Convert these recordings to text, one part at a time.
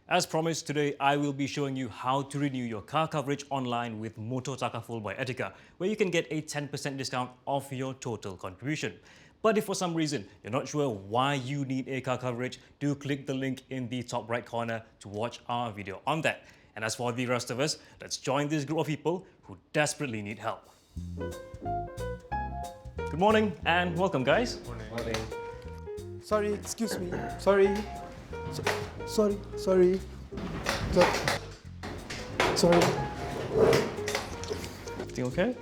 As promised, today I will be showing you how to renew your car coverage online with Motor Taka Full by Etika, where you can get a 10% discount off your total contribution. But if for some reason you're not sure why you need a car coverage, do click the link in the top right corner to watch our video on that. And as for the rest of us, let's join this group of people who desperately need help. Good morning and welcome, guys. Morning. Sorry, excuse me. Sorry. Sorry. Sorry. Everything okay?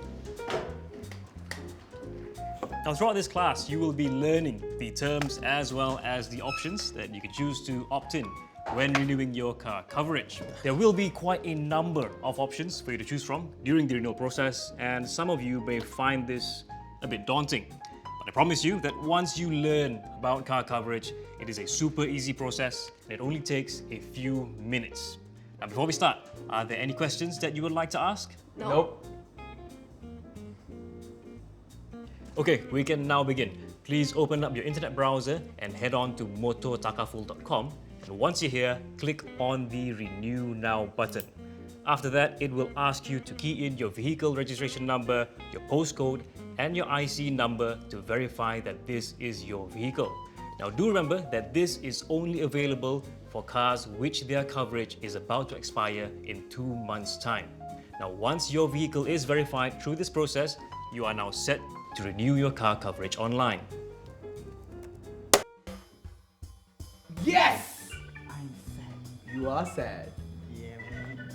Now, throughout this class, you will be learning the terms as well as the options that you can choose to opt in when renewing your car coverage. There will be quite a number of options for you to choose from during the renewal process, and some of you may find this a bit daunting. But I promise you that once you learn about car coverage, it is a super easy process and it only takes a few minutes. Now, before we start, are there any questions that you would like to ask? Nope. Okay, we can now begin. Please open up your internet browser and head on to motortakafull.com. And once you're here, click on the Renew Now button. After that, it will ask you to key in your vehicle registration number, your postcode, and your IC number to verify that this is your vehicle. Now, do remember that this is only available for cars which their coverage is about to expire in 2 months' time. Now, once your vehicle is verified through this process, you are now set to renew your car coverage online. Yes! I'm sad. You are sad. Yeah, man.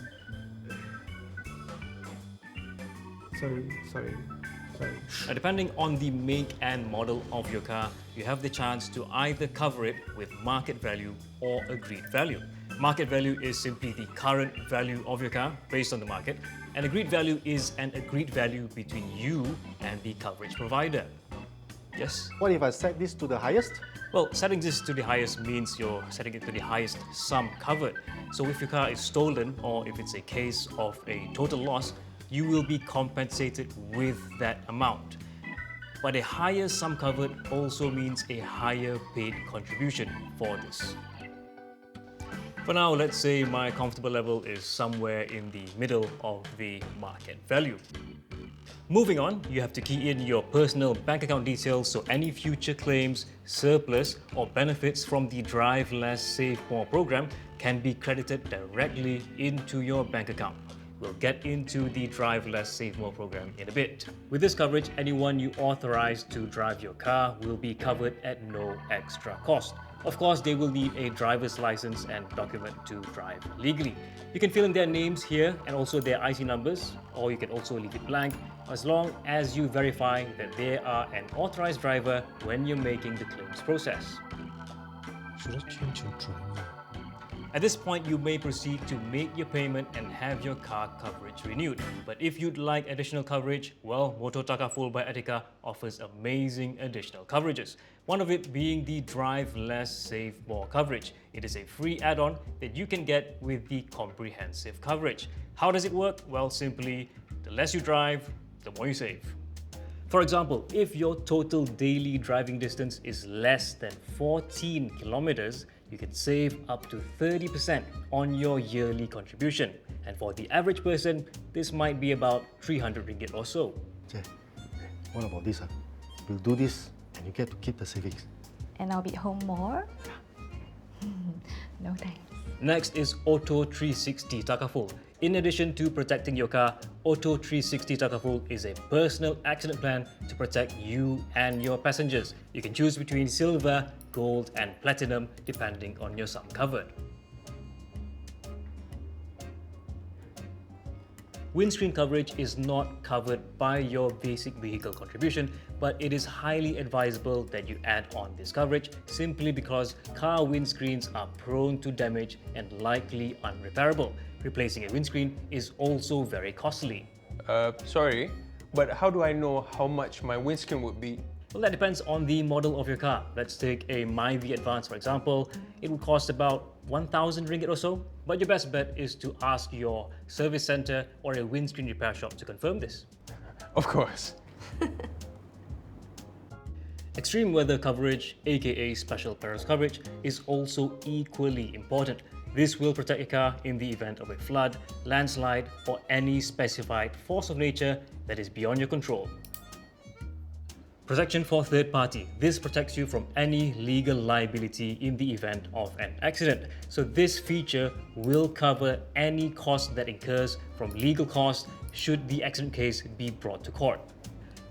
Sorry. Now, depending on the make and model of your car, you have the chance to either cover it with market value or agreed value. Market value is simply the current value of your car based on the market, and agreed value is an agreed value between you and the coverage provider. Yes? What if I set this to the highest? Well, setting this to the highest means you're setting it to the highest sum covered. So if your car is stolen or if it's a case of a total loss, you will be compensated with that amount. But a higher sum covered also means a higher paid contribution for this. For now, let's say my comfortable level is somewhere in the middle of the market value. Moving on, you have to key in your personal bank account details so any future claims, surplus, or benefits from the Drive Less Save More program can be credited directly into your bank account. We'll get into the Drive Less Save More program in a bit. With this coverage, anyone you authorize to drive your car will be covered at no extra cost. Of course, they will need a driver's license and document to drive legally. You can fill in their names here and also their IC numbers, or you can also leave it blank as long as you verify that they are an authorized driver when you're making the claims process. Should I change your driver? At this point, you may proceed to make your payment and have your car coverage renewed. But if you'd like additional coverage, well, Motor Taka Full by Etika offers amazing additional coverages. One of it being the Drive Less Save More coverage. It is a free add-on that you can get with the comprehensive coverage. How does it work? Well, simply, the less you drive, the more you save. For example, if your total daily driving distance is less than 14 kilometers, you can save up to 30% on your yearly contribution. And for the average person, this might be about 300 ringgit or so. Jay, what about this? We'll do this and you get to keep the savings. And I'll be home more? No thanks. Next is Auto 360 Taka Full. In addition to protecting your car, Auto 360 Taka Full is a personal accident plan to protect you and your passengers. You can choose between silver, gold and platinum depending on your sum covered. Windscreen coverage is not covered by your basic vehicle contribution, but it is highly advisable that you add on this coverage simply because car windscreens are prone to damage and likely unrepairable. Replacing a windscreen is also very costly. Sorry, but how do I know how much my windscreen would be? Well, that depends on the model of your car. Let's take a Myvi Advance, for example. It will cost about 1,000 ringgit or so, but your best bet is to ask your service center or a windscreen repair shop to confirm this. Of course. Extreme weather coverage, aka special perils coverage, is also equally important. This will protect your car in the event of a flood, landslide, or any specified force of nature that is beyond your control. Protection for third party. This protects you from any legal liability in the event of an accident. So this feature will cover any cost that incurs from legal costs should the accident case be brought to court.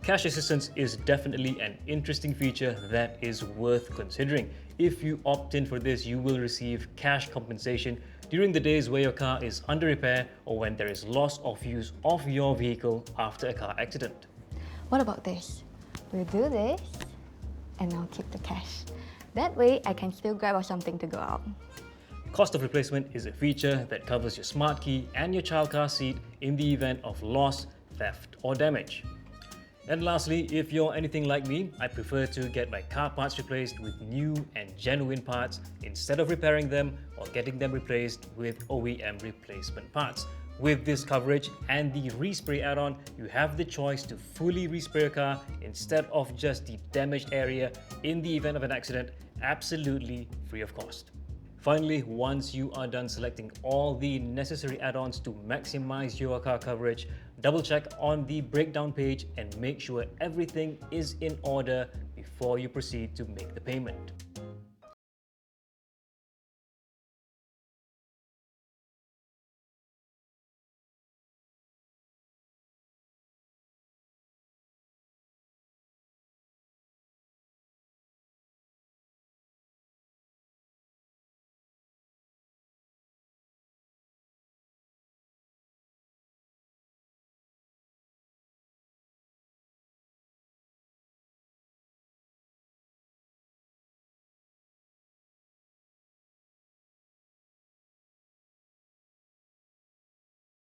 Cash assistance is definitely an interesting feature that is worth considering. If you opt in for this, you will receive cash compensation during the days where your car is under repair or when there is loss of use of your vehicle after a car accident. What about this? We'll do this and I'll keep the cash. That way I can still grab something to go out. Cost of replacement is a feature that covers your smart key and your child car seat in the event of loss, theft, or damage. And lastly, if you're anything like me, I prefer to get my car parts replaced with new and genuine parts instead of repairing them or getting them replaced with OEM replacement parts. With this coverage and the respray add-on, you have the choice to fully respray your car instead of just the damaged area in the event of an accident, absolutely free of cost. Finally, once you are done selecting all the necessary add-ons to maximize your car coverage, double check on the breakdown page and make sure everything is in order before you proceed to make the payment.